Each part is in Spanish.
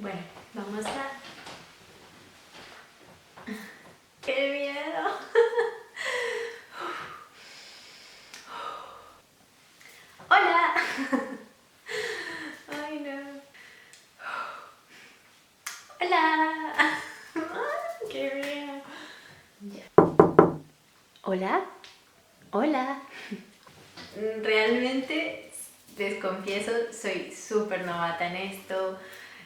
Bueno, vamos a... ¡Qué miedo! ¡Hola! ¡Ay, no! ¡Hola! ¡Ay, qué miedo! Ya. ¿Hola? ¿Hola? Realmente, les confieso, soy súper novata en esto.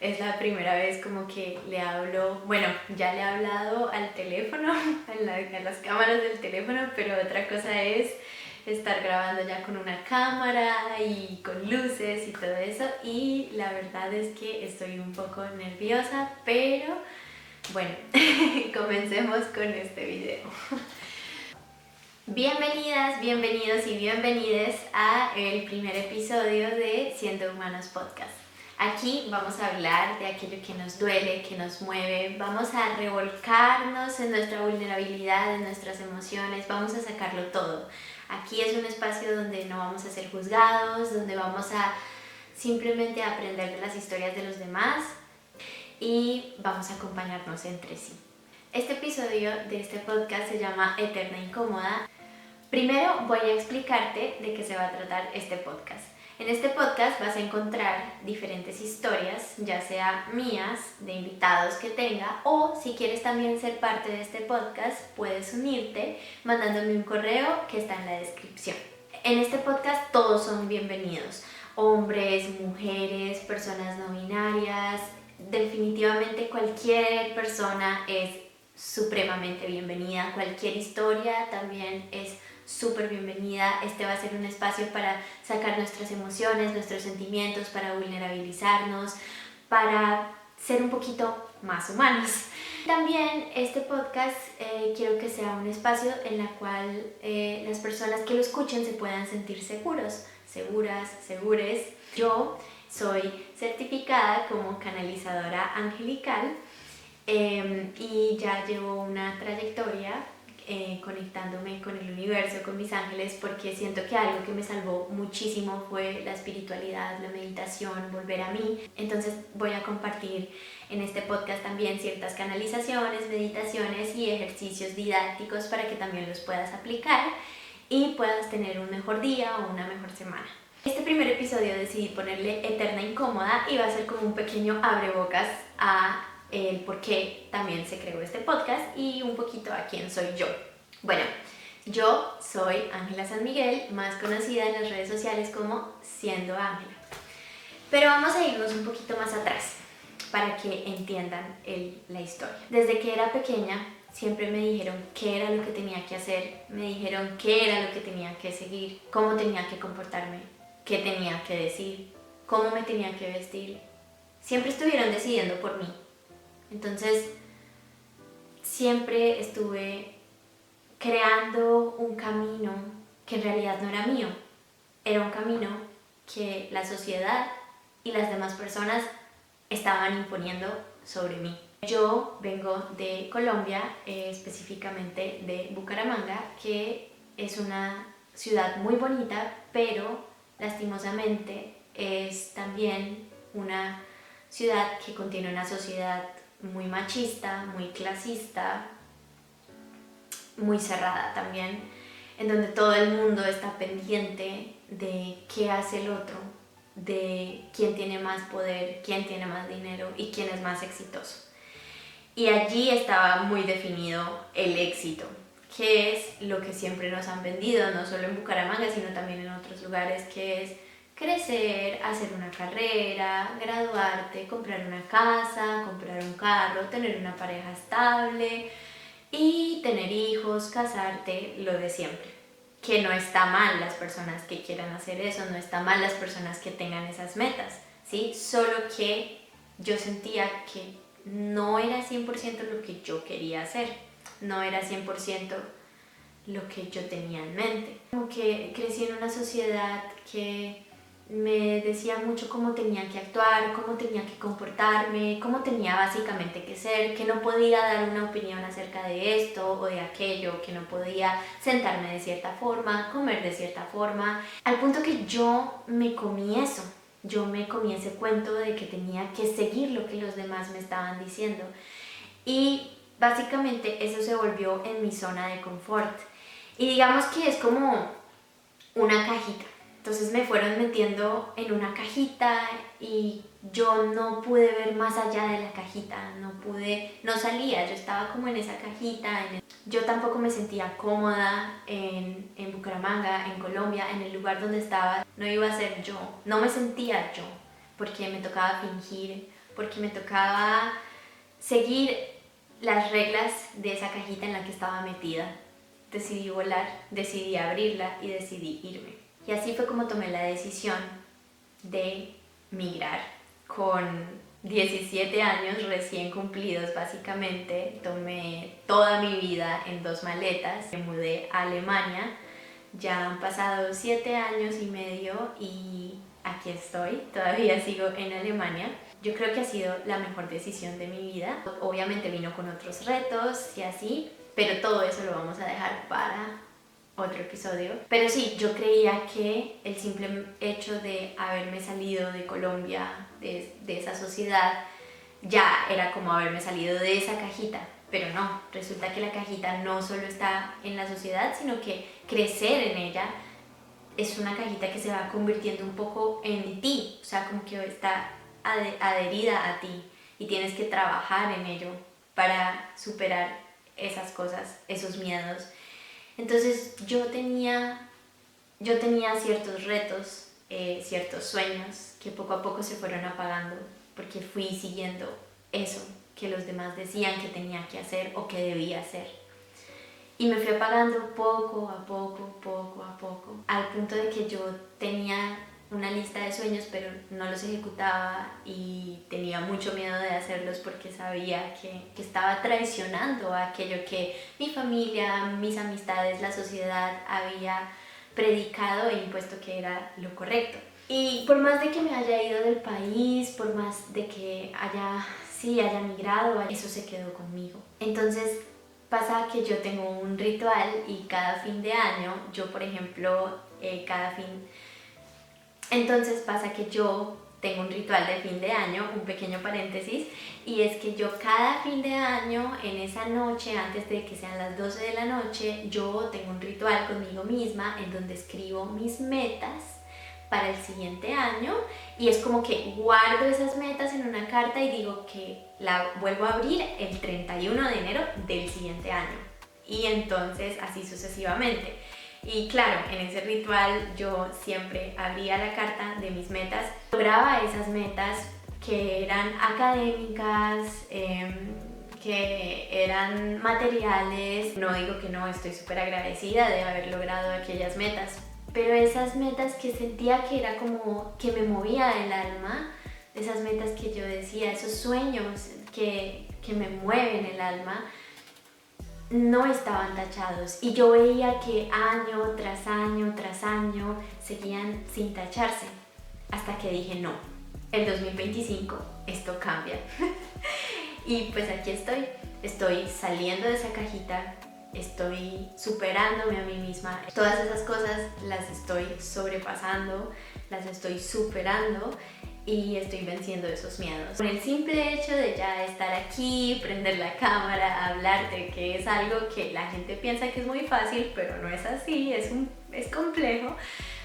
Es la primera vez como que le hablo, bueno, ya le he hablado al teléfono, a las cámaras del teléfono, pero otra cosa es estar grabando ya con una cámara y con luces y todo eso. Y la verdad es que estoy un poco nerviosa, pero bueno, comencemos con este video. Bienvenidas, bienvenidos y bienvenides a el primer episodio de Siendo Humanos Podcast. Aquí vamos a hablar de aquello que nos duele, que nos mueve, vamos a revolcarnos en nuestra vulnerabilidad, en nuestras emociones, vamos a sacarlo todo. Aquí es un espacio donde no vamos a ser juzgados, donde vamos a simplemente aprender de las historias de los demás y vamos a acompañarnos entre sí. Este episodio de este podcast se llama Eterna Incómoda. Primero voy a explicarte de qué se va a tratar este podcast. En este podcast vas a encontrar diferentes historias, ya sea mías, de invitados que tenga, o si quieres también ser parte de este podcast, puedes unirte mandándome un correo que está en la descripción. En este podcast todos son bienvenidos, hombres, mujeres, personas no binarias, definitivamente cualquier persona es supremamente bienvenida, cualquier historia también es súper bienvenida. Este va a ser un espacio para sacar nuestras emociones, nuestros sentimientos, para vulnerabilizarnos, para ser un poquito más humanos. También este podcast quiero que sea un espacio en el cual las personas que lo escuchen se puedan sentir seguros, seguras, segures. Yo soy certificada como canalizadora angelical y ya llevo una trayectoria conectándome con el universo, con mis ángeles, porque siento que algo que me salvó muchísimo fue la espiritualidad, la meditación, volver a mí. Entonces voy a compartir en este podcast también ciertas canalizaciones, meditaciones y ejercicios didácticos para que también los puedas aplicar y puedas tener un mejor día o una mejor semana. Este primer episodio decidí ponerle Eterna Incómoda y va a ser como un pequeño abrebocas a el por qué también se creó este podcast y un poquito a quién soy yo. Bueno, yo soy Ángela San Miguel, más conocida en las redes sociales como Siendo Ángela. Pero vamos a irnos un poquito más atrás para que entiendan la historia. Desde que era pequeña siempre me dijeron qué era lo que tenía que hacer, me dijeron qué era lo que tenía que seguir, cómo tenía que comportarme, qué tenía que decir, cómo me tenía que vestir. Siempre estuvieron decidiendo por mí. Entonces, siempre estuve creando un camino que en realidad no era mío. Era un camino que la sociedad y las demás personas estaban imponiendo sobre mí. Yo vengo de Colombia, específicamente de Bucaramanga, que es una ciudad muy bonita, pero lastimosamente es también una ciudad que contiene una sociedad muy machista, muy clasista, muy cerrada también, en donde todo el mundo está pendiente de qué hace el otro, de quién tiene más poder, quién tiene más dinero y quién es más exitoso. Y allí estaba muy definido el éxito, que es lo que siempre nos han vendido, no solo en Bucaramanga, sino también en otros lugares, que es crecer, hacer una carrera, graduarte, comprar una casa, comprar un carro, tener una pareja estable y tener hijos, casarte, lo de siempre. Que no está mal las personas que quieran hacer eso, no está mal las personas que tengan esas metas, ¿sí? Solo que yo sentía que no era 100% lo que yo quería hacer, no era 100% lo que yo tenía en mente. Como que crecí en una sociedad que me decía mucho cómo tenía que actuar, cómo tenía que comportarme, cómo tenía básicamente que ser, que no podía dar una opinión acerca de esto o de aquello, que no podía sentarme de cierta forma, comer de cierta forma, al punto que yo me comí eso. yo me comí ese cuento de que tenía que seguir lo que los demás me estaban diciendo. Y básicamente eso se volvió en mi zona de confort. Y digamos que es como una cajita. Entonces me fueron metiendo en una cajita y yo no pude ver más allá de la cajita, no salía, yo estaba como en esa cajita. Yo tampoco me sentía cómoda en Bucaramanga, en Colombia, en el lugar donde estaba. No iba a ser yo, no me sentía yo, porque me tocaba fingir, porque me tocaba seguir las reglas de esa cajita en la que estaba metida. Decidí volar, decidí abrirla y decidí irme. Y así fue como tomé la decisión de migrar. Con 17 años recién cumplidos básicamente, tomé toda mi vida en 2 maletas. Me mudé a Alemania. Ya han pasado 7 años y medio y aquí estoy, todavía sigo en Alemania. Yo creo que ha sido la mejor decisión de mi vida. Obviamente vino con otros retos y así, pero todo eso lo vamos a dejar para otro episodio. Pero sí, yo creía que el simple hecho de haberme salido de Colombia, de esa sociedad, ya era como haberme salido de esa cajita. Pero no, resulta que la cajita no solo está en la sociedad, sino que crecer en ella es una cajita que se va convirtiendo un poco en ti, o sea, como que está adherida a ti y tienes que trabajar en ello para superar esas cosas, esos miedos. Entonces yo tenía ciertos retos, ciertos sueños que poco a poco se fueron apagando porque fui siguiendo eso que los demás decían que tenía que hacer o que debía hacer. Y me fui apagando poco a poco, al punto de que yo tenía una lista de sueños pero no los ejecutaba y tenía mucho miedo de hacerlos porque sabía que estaba traicionando aquello que mi familia, mis amistades, la sociedad había predicado e impuesto que era lo correcto. Y por más de que me haya ido del país, por más de que haya migrado, eso se quedó conmigo. Entonces pasa que yo tengo un ritual y cada fin de año, yo por ejemplo, entonces pasa que yo tengo un ritual de fin de año, un pequeño paréntesis, y es que yo cada fin de año, en esa noche, antes de que sean las 12 de la noche, yo tengo un ritual conmigo misma en donde escribo mis metas para el siguiente año y es como que guardo esas metas en una carta y digo que la vuelvo a abrir el 31 de enero del siguiente año y entonces así sucesivamente. Y claro, en ese ritual yo siempre abría la carta de mis metas, lograba esas metas que eran académicas, que eran materiales. No digo que no, estoy súper agradecida de haber logrado aquellas metas, pero esas metas que sentía que era como que me movía el alma, esas metas que yo decía, esos sueños que me mueven el alma, no estaban tachados y yo veía que año tras año seguían sin tacharse hasta que dije no, el 2025 esto cambia. Y pues aquí estoy saliendo de esa cajita, estoy superándome a mí misma. Todas esas cosas las estoy sobrepasando, las estoy superando y estoy venciendo esos miedos. Con el simple hecho de ya estar aquí, prender la cámara, hablarte, que es algo que la gente piensa que es muy fácil, pero no es así, es complejo.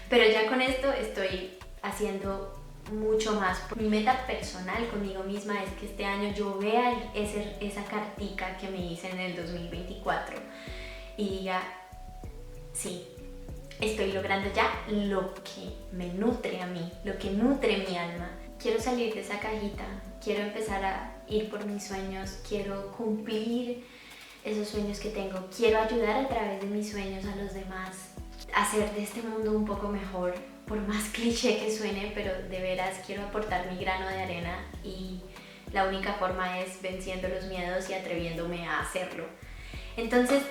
Pero ya con esto estoy haciendo mucho más. Mi meta personal conmigo misma es que este año yo vea esa cartica que me hice en el 2024 y diga, sí, estoy logrando ya lo que me nutre a mí, lo que nutre mi alma. Quiero salir de esa cajita, quiero empezar a ir por mis sueños, quiero cumplir esos sueños que tengo, quiero ayudar a través de mis sueños a los demás, hacer de este mundo un poco mejor, por más cliché que suene, pero de veras quiero aportar mi grano de arena y la única forma es venciendo los miedos y atreviéndome a hacerlo. Entonces,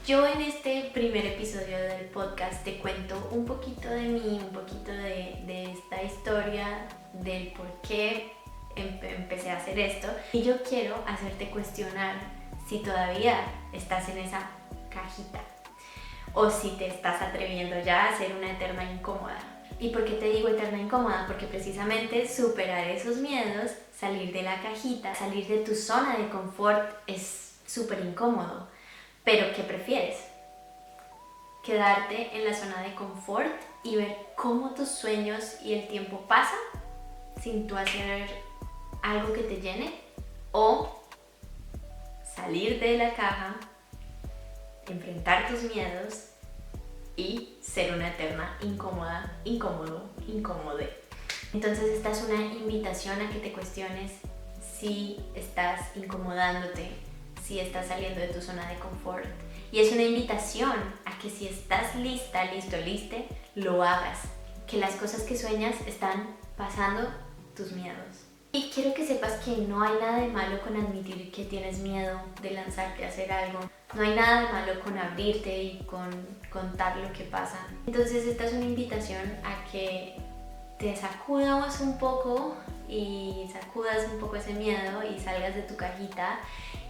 yo en este primer episodio del podcast te cuento un poquito de mí, un poquito de esta historia, del por qué empecé a hacer esto. Y yo quiero hacerte cuestionar si todavía estás en esa cajita o si te estás atreviendo ya a ser una eterna incómoda. ¿Y por qué te digo eterna incómoda? Porque precisamente superar esos miedos, salir de la cajita, salir de tu zona de confort es súper incómodo. Pero ¿qué prefieres? ¿Quedarte en la zona de confort y ver cómo tus sueños y el tiempo pasan sin tú hacer algo que te llene? ¿O salir de la caja, enfrentar tus miedos y ser una eterna incómode? Entonces esta es una invitación a que te cuestiones si estás incomodándote, si estás saliendo de tu zona de confort. Y es una invitación a que si estás lista, liste, lo hagas. Que las cosas que sueñas están pasando tus miedos. Y quiero que sepas que no hay nada de malo con admitir que tienes miedo de lanzarte a hacer algo. No hay nada de malo con abrirte y con contar lo que pasa. Entonces esta es una invitación a que te sacudas un poco y sacudas un poco ese miedo y salgas de tu cajita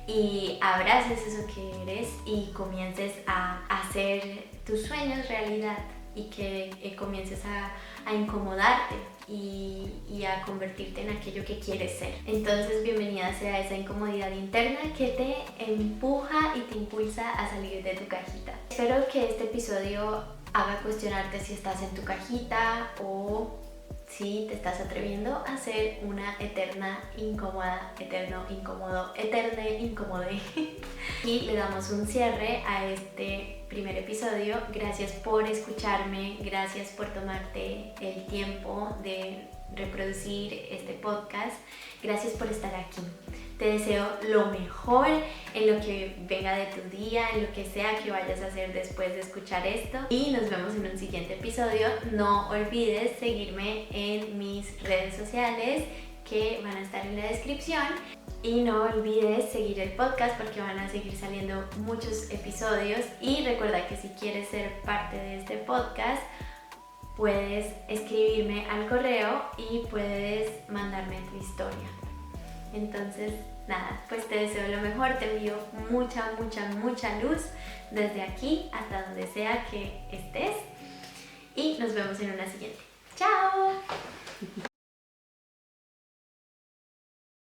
y abraces eso que eres y comiences a hacer tus sueños realidad y que comiences a incomodarte y a convertirte en aquello que quieres ser. Entonces bienvenida sea esa incomodidad interna que te empuja y te impulsa a salir de tu cajita. Espero que este episodio haga cuestionarte si estás en tu cajita o si te estás atreviendo a ser una eterna incómoda, eterno incómodo, eterne incómode. Y le damos un cierre a este primer episodio. Gracias por escucharme, gracias por tomarte el tiempo de reproducir este podcast. Gracias por estar aquí. Te deseo lo mejor en lo que venga de tu día, en lo que sea que vayas a hacer después de escuchar esto. Y nos vemos en un siguiente episodio. No olvides seguirme en mis redes sociales que van a estar en la descripción. Y no olvides seguir el podcast porque van a seguir saliendo muchos episodios. Y recuerda que si quieres ser parte de este podcast, puedes escribirme al correo y puedes mandarme tu historia. Entonces, nada, pues te deseo lo mejor, te envío mucha luz desde aquí hasta donde sea que estés y nos vemos en una siguiente. ¡Chao!